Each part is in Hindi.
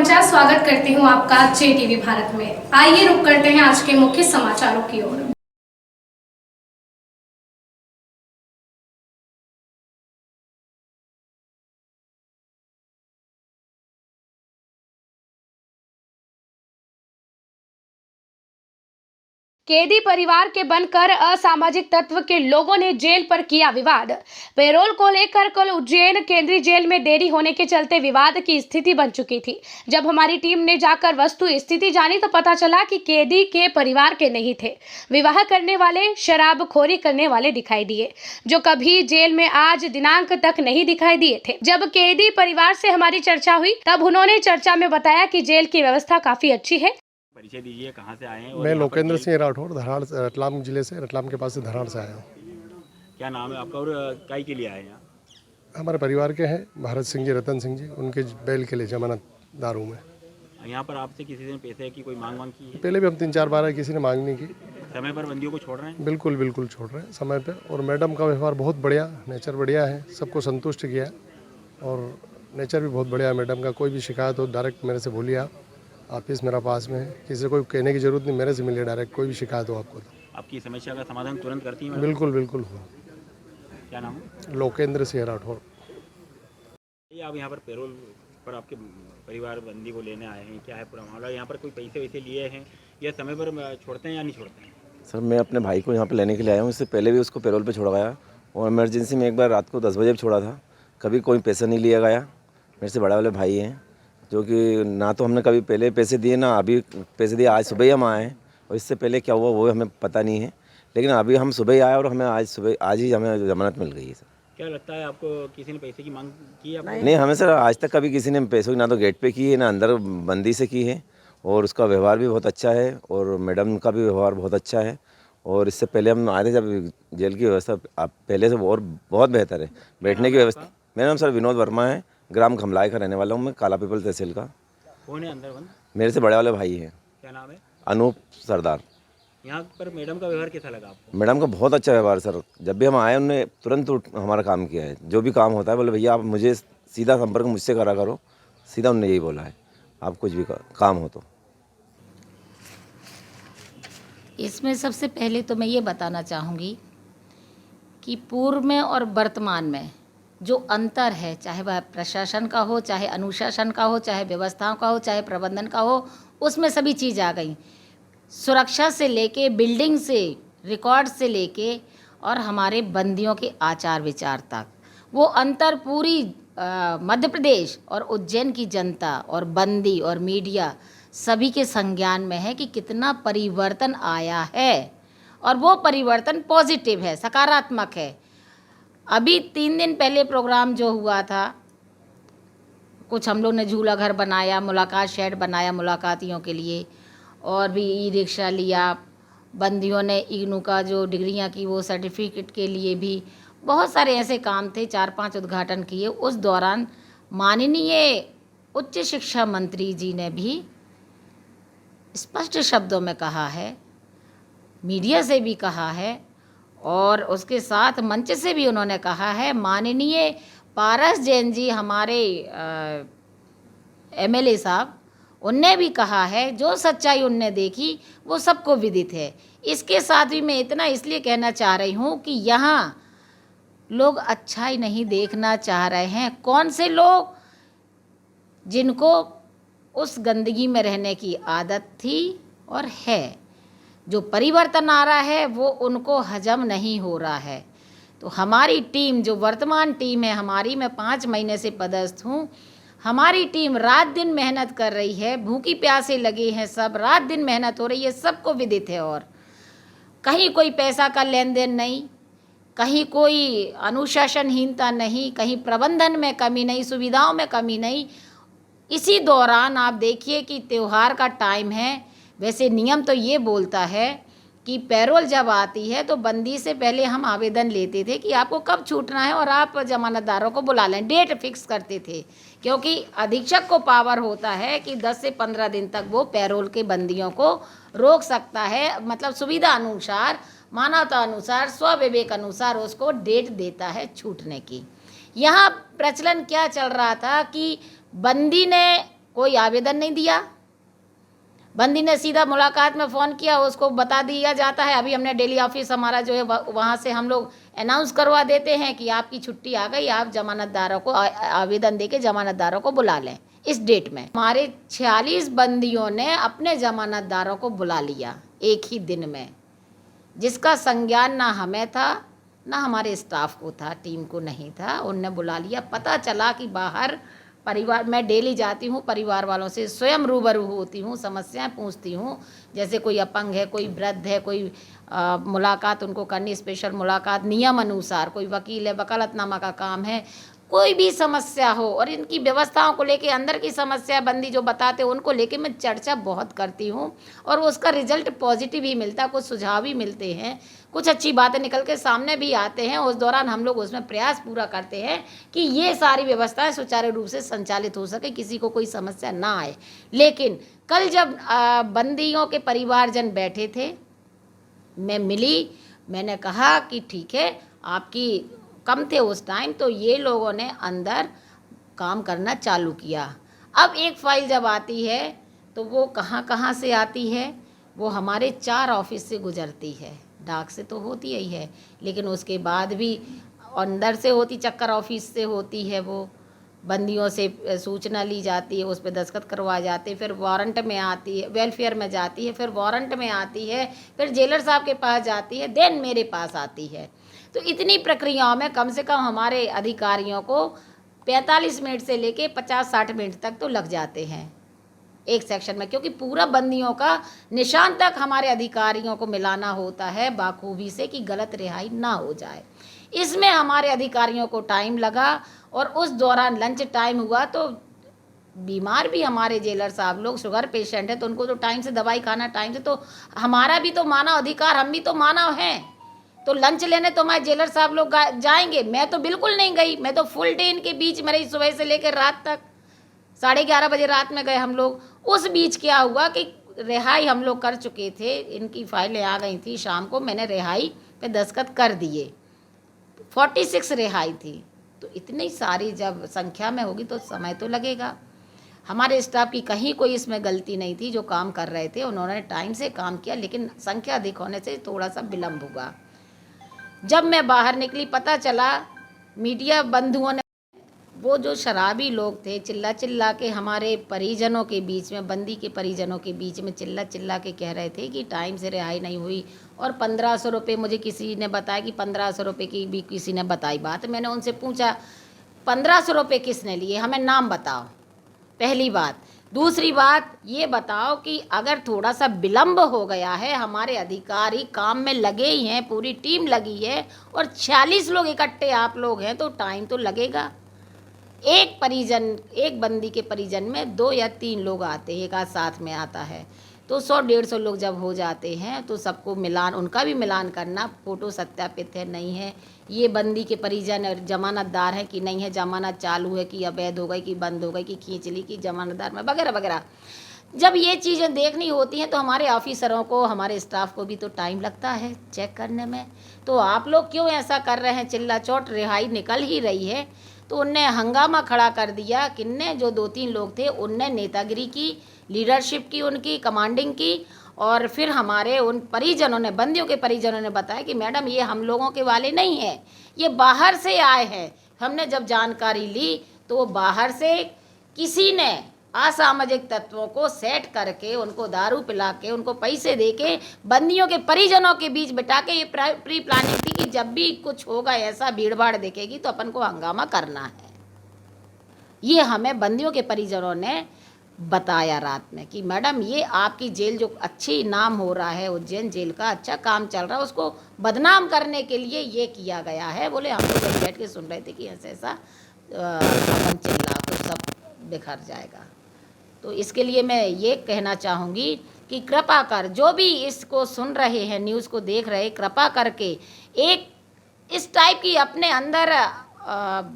नमस्कार, स्वागत करती हूँ आपका JTV भारत में। आइए रुक करते हैं आज के मुख्य समाचारों की ओर। कैदी परिवार के बनकर असामाजिक तत्व के लोगों ने जेल पर किया विवाद। पैरोल को लेकर कल उज्जैन केंद्रीय जेल में देरी होने के चलते विवाद की स्थिति बन चुकी थी। जब हमारी टीम ने जाकर वस्तु स्थिति जानी तो पता चला कि कैदी के परिवार के नहीं थे। विवाह करने वाले शराबखोरी करने वाले दिखाई दिए, जो कभी जेल में आज दिनांक तक नहीं दिखाई दिए थे। जब कैदी परिवार से हमारी चर्चा हुई तब उन्होंने चर्चा में बताया कि जेल की व्यवस्था काफी अच्छी है। परिचय दीजिए, कहाँ से आए हैं? मैं लोकेंद्र सिंह राठौर, धराड़ रतलाम जिले से, रतलाम के पास से धराड़ से आया हूँ। क्या नाम है आपका और काय के लिए आए हैं यहाँ? हमारे परिवार के हैं भारत सिंह जी, रतन सिंह जी, उनके बैल के लिए जमानतदारों में। यहाँ पर आपसे किसी ने पैसे की कोई मांग की है? पहले भी हम 3-4 बार आए, किसी ने मांग नहीं की। समय पर बंदियों को छोड़ रहे हैं? बिल्कुल बिल्कुल छोड़ रहे हैं समय पे। और मैडम का व्यवहार बहुत बढ़िया, नेचर बढ़िया है, सबको संतुष्ट किया और नेचर भी बहुत बढ़िया है मैडम का। कोई भी शिकायत हो डायरेक्ट मेरे से बोलिए आप, ऑफिस मेरा पास में है, किसी से कोई कहने की जरूरत नहीं, मेरे से मिलिए डायरेक्ट। कोई भी शिकायत हो आपको तो आपकी समस्या का समाधान तुरंत करती हैं? बिल्कुल बिल्कुल हो। क्या नाम है? लोकेंद्र सिंह राठौर। ये आप यहाँ पर पैरोल पर आपके परिवार बंदी को लेने आए हैं, क्या है पूरा मामला? यहाँ पर कोई पैसे वैसे लिए हैं या समय पर छोड़ते हैं या नहीं छोड़ते हैं? सर, मैं अपने भाई को यहाँ पे लेने के लिए आया हूँ। इससे पहले भी उसको पैरोल पे छोड़ा गया और इमरजेंसी में एक बार रात को 10 बजे भी छोड़ा था। कभी कोई पैसा नहीं लिया गया। मेरे से बड़े वाले भाई हैं, जो कि ना तो हमने कभी पहले पैसे दिए ना अभी पैसे दिए। आज सुबह ही हम आए हैं और इससे पहले क्या हुआ वो हमें पता नहीं है, लेकिन अभी हम सुबह ही आए और हमें आज ही हमें जमानत मिल गई है। सर, क्या लगता है आपको किसी ने पैसे की मांग की है? नहीं, हमें सर आज तक कभी किसी ने पैसों की ना तो गेट पे की है ना अंदर बंदी से की है। और उसका व्यवहार भी बहुत अच्छा है और मैडम का भी व्यवहार बहुत अच्छा है। और इससे पहले हम आए थे जब जेल की व्यवस्था आप पहले से और बहुत बेहतर है। बैठने की व्यवस्था। मेरा नाम सर विनोद वर्मा है, ग्राम खमलाय का रहने वाला हूँ मैं, काला पीपल तहसील का। कौन है अंदर बंद? मेरे से बड़े वाले भाई हैं। क्या नाम है? अनूप सरदार। यहाँ पर मैडम का व्यवहार कैसा लगा आपको? मैडम का बहुत अच्छा व्यवहार सर। जब भी हम आए उन्होंने तुरंत हमारा काम किया है। जो भी काम होता है बोले भैया आप मुझे सीधा संपर्क मुझसे करा करो, सीधा उन्होंने यही बोला है, आप कुछ भी काम हो तो। इसमें सबसे पहले तो मैं ये बताना चाहूँगी कि पूर्व में और वर्तमान में जो अंतर है, चाहे वह प्रशासन का हो, चाहे अनुशासन का हो, चाहे व्यवस्थाओं का हो, चाहे प्रबंधन का हो, उसमें सभी चीज़ आ गई। सुरक्षा से लेके, बिल्डिंग से, रिकॉर्ड से लेके और हमारे बंदियों के आचार विचार तक, वो अंतर पूरी मध्य प्रदेश और उज्जैन की जनता और बंदी और मीडिया सभी के संज्ञान में है कि कितना परिवर्तन आया है और वो परिवर्तन पॉजिटिव है, सकारात्मक है। अभी 3 दिन पहले प्रोग्राम जो हुआ था, कुछ हम लोग ने झूला घर बनाया, मुलाकात शेड बनाया मुलाकातियों के लिए, और भी ई रिक्शा लिया। बंदियों ने इग्नू का जो डिग्रियां की वो सर्टिफिकेट के लिए भी बहुत सारे ऐसे काम थे, 4-5 उद्घाटन किए। उस दौरान माननीय उच्च शिक्षा मंत्री जी ने भी स्पष्ट शब्दों में कहा है, मीडिया से भी कहा है और उसके साथ मंच से भी उन्होंने कहा है। माननीय पारस जैन जी हमारे MLA साहब, उनने भी कहा है जो सच्चाई उनने देखी वो सबको विदित है। इसके साथ भी मैं इतना इसलिए कहना चाह रही हूँ कि यहाँ लोग अच्छाई नहीं देखना चाह रहे हैं। कौन से लोग? जिनको उस गंदगी में रहने की आदत थी और है। जो परिवर्तन आ रहा है वो उनको हजम नहीं हो रहा है। तो हमारी टीम, जो वर्तमान टीम है हमारी, मैं 5 महीने से पदस्थ हूँ, हमारी टीम रात दिन मेहनत कर रही है, भूखी प्यासे लगे हैं सब, रात दिन मेहनत हो रही है, सबको विदित है। और कहीं कोई पैसा का लेन देन नहीं, कहीं कोई अनुशासनहीनता नहीं, कहीं प्रबंधन में कमी नहीं, सुविधाओं में कमी नहीं। इसी दौरान आप देखिए कि त्यौहार का टाइम है। वैसे नियम तो ये बोलता है कि पैरोल जब आती है तो बंदी से पहले हम आवेदन लेते थे कि आपको कब छूटना है और आप जमानतदारों को बुला लें, डेट फिक्स करते थे, क्योंकि अधीक्षक को पावर होता है कि 10 से 15 दिन तक वो पैरोल के बंदियों को रोक सकता है। मतलब सुविधा अनुसार, मानवता अनुसार, स्वविवेक अनुसार उसको डेट देता है छूटने की। यहाँ प्रचलन क्या चल रहा था कि बंदी ने कोई आवेदन नहीं दिया। बंदी ने सीधा मुलाकात में फ़ोन किया, उसको बता दिया जाता है। अभी हमने डेली ऑफिस हमारा जो है वहाँ से हम लोग अनाउंस करवा देते हैं कि आपकी छुट्टी आ गई, आप जमानतदारों को आवेदन देके जमानतदारों को बुला लें इस डेट में। हमारे 46 बंदियों ने अपने जमानतदारों को बुला लिया एक ही दिन में, जिसका संज्ञान ना हमें था ना हमारे स्टाफ को था, टीम को नहीं था। उनने बुला लिया। पता चला कि बाहर परिवार, मैं डेली जाती हूँ, परिवार वालों से स्वयं रूबरू होती हूँ, समस्याएं पूछती हूँ। जैसे कोई अपंग है, कोई वृद्ध है, कोई मुलाकात उनको करनी, स्पेशल मुलाकात नियम अनुसार, कोई वकील है, वकालतनामा का काम है, कोई भी समस्या हो और इनकी व्यवस्थाओं को लेके, अंदर की समस्या बंदी जो बताते हैं उनको लेके मैं चर्चा बहुत करती हूँ और उसका रिजल्ट पॉजिटिव ही मिलता है। कुछ सुझाव भी मिलते हैं, कुछ अच्छी बातें निकल के सामने भी आते हैं। उस दौरान हम लोग उसमें प्रयास पूरा करते हैं कि ये सारी व्यवस्थाएं सुचारू रूप से संचालित हो सके, किसी को कोई समस्या ना आए। लेकिन कल जब बंदियों के परिवारजन बैठे थे, मैं मिली, मैंने कहा कि ठीक है, आपकी कम थे उस टाइम, तो ये लोगों ने अंदर काम करना चालू किया। अब एक फ़ाइल जब आती है तो वो कहाँ कहाँ से आती है, वो हमारे 4 ऑफिस से गुजरती है। डाक से तो होती ही है, लेकिन उसके बाद भी अंदर से होती, चक्कर ऑफिस से होती है। वो बंदियों से सूचना ली जाती है, उस पर दस्तखत करवाए जाते हैं, फिर वारंट में आती है, वेलफेयर में जाती है, फिर वारंट में आती है, फिर जेलर साहब के पास जाती है, देन मेरे पास आती है। तो इतनी प्रक्रियाओं में कम से कम हमारे अधिकारियों को 45 मिनट से लेके 50-60 मिनट तक तो लग जाते हैं एक सेक्शन में, क्योंकि पूरा बंदियों का निशान तक हमारे अधिकारियों को मिलाना होता है बाखूबी से कि गलत रिहाई ना हो जाए। इसमें हमारे अधिकारियों को टाइम लगा और उस दौरान लंच टाइम हुआ तो बीमार भी हमारे जेलर साहब लोग, शुगर पेशेंट है, तो उनको तो टाइम से दवाई खाना, टाइम से, तो हमारा भी तो मानव अधिकार, हम भी तो मानव हैं। तो लंच लेने तो हमारे जेलर साहब लोग जाएंगे, मैं तो बिल्कुल नहीं गई। मैं तो फुल डे इनके बीच में रही, सुबह से लेकर रात तक, 11:30 बजे रात में गए हम लोग। उस बीच क्या हुआ कि रिहाई हम लोग कर चुके थे, इनकी फाइलें आ गई थी शाम को, मैंने रिहाई पे दस्तखत कर दिए। 46 रिहाई थी। तो इतनी सारी जब संख्या में होगी तो समय तो लगेगा। हमारे स्टाफ की कहीं कोई इसमें गलती नहीं थी, जो काम कर रहे थे उन्होंने टाइम से काम किया, लेकिन संख्या अधिक होने से थोड़ा सा विलम्ब हुआ। जब मैं बाहर निकली, पता चला मीडिया बंधुओं ने, वो जो शराबी लोग थे, चिल्ला चिल्ला के हमारे परिजनों के बीच में, बंदी के परिजनों के बीच में चिल्ला चिल्ला के कह रहे थे कि टाइम से रिहाई नहीं हुई और 1500 रुपये, मुझे किसी ने बताया कि 1500 रुपये की भी किसी ने बताई बात। मैंने उनसे पूछा 1500 रुपये किसने लिए, हमें नाम बताओ, पहली बात। दूसरी बात ये बताओ कि अगर थोड़ा सा विलम्ब हो गया है, हमारे अधिकारी काम में लगे ही हैं, पूरी टीम लगी है और 46 लोग इकट्ठे आप लोग हैं, तो टाइम तो लगेगा। एक परिजन, एक बंदी के परिजन में 2 या 3 लोग आते हैं, एक आध साथ में आता है, तो 100-150 लोग जब हो जाते हैं तो सबको मिलान, उनका भी मिलान करना, फ़ोटो सत्यापित है नहीं है, ये बंदी के परिजन और जमानतदार है कि नहीं है, जमानत चालू है कि अवैध हो गई कि बंद हो गई कि खींच ली कि जमानतदार में, वगैरह वगैरह। जब ये चीज़ें देखनी होती हैं तो हमारे ऑफिसरों को, हमारे स्टाफ को भी तो टाइम लगता है चेक करने में। तो आप लोग क्यों ऐसा कर रहे हैं, चिल्ला चोट, रिहाई निकल ही रही है। तो उनने हंगामा खड़ा कर दिया। किन्ने, जो 2-3 लोग थे, उनने नेतागिरी की, लीडरशिप की, उनकी कमांडिंग की। और फिर हमारे उन परिजनों ने, बंदियों के परिजनों ने बताया कि मैडम ये हम लोगों के वाले नहीं हैं, ये बाहर से आए हैं। हमने जब जानकारी ली तो वो बाहर से किसी ने असामाजिक तत्वों को सेट करके, उनको दारू पिला के, उनको पैसे दे के, बंदियों के परिजनों के बीच बिठा के, ये प्री प्लानिंग थी कि जब भी कुछ होगा ऐसा, भीड़ भाड़ दिखेगी तो अपन को हंगामा करना है। ये हमें बंदियों के परिजनों ने बताया रात में कि मैडम ये आपकी जेल जो अच्छी नाम हो रहा है, उज्जैन जेल का अच्छा काम चल रहा है, उसको बदनाम करने के लिए ये किया गया है। बोले हम लोग बैठ के सुन रहे थे कि ऐसा ऐसा अपन चिल्ला तो सब बिखर जाएगा। तो इसके लिए मैं ये कहना चाहूँगी कि कृपा कर, जो भी इसको सुन रहे हैं, न्यूज़ को देख रहे, कृपा करके एक इस टाइप की अपने अंदर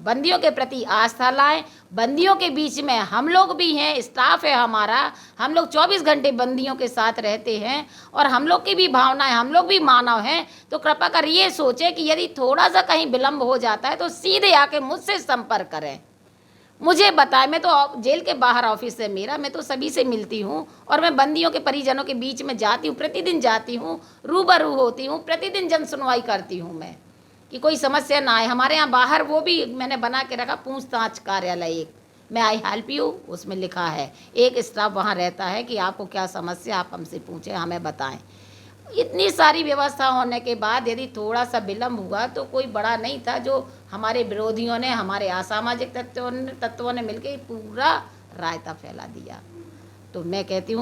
बंदियों के प्रति आस्था लाएं। बंदियों के बीच में हम लोग भी हैं, स्टाफ है हमारा, हम लोग 24 घंटे बंदियों के साथ रहते हैं और हम लोग की भी भावनाएं, हम लोग भी मानव हैं। तो कृपा कर ये सोचें कि यदि थोड़ा सा कहीं विलम्ब हो जाता है तो सीधे आके मुझसे संपर्क करें। मुझे बताए, मैं तो जेल के बाहर ऑफिस है मेरा, मैं तो सभी से मिलती हूँ और मैं बंदियों के परिजनों के बीच में जाती हूँ, प्रतिदिन जाती हूँ, रूबरू होती हूँ, प्रतिदिन जन सुनवाई करती हूँ मैं कि कोई समस्या ना आए। हमारे यहाँ बाहर वो भी मैंने बना के रखा पूछताछ कार्यालय, एक मैं आई हेल्प यू, उसमें लिखा है, एक स्टाफ वहाँ रहता है कि आपको क्या समस्या आप हमसे पूछें, हमें बताएं। इतनी सारी व्यवस्था होने के बाद यदि थोड़ा सा विलम्ब हुआ तो कोई बड़ा नहीं था, जो हमारे विरोधियों ने, हमारे असामाजिक तत्वों ने मिलकर पूरा रायता फैला दिया। तो मैं कहती हूँ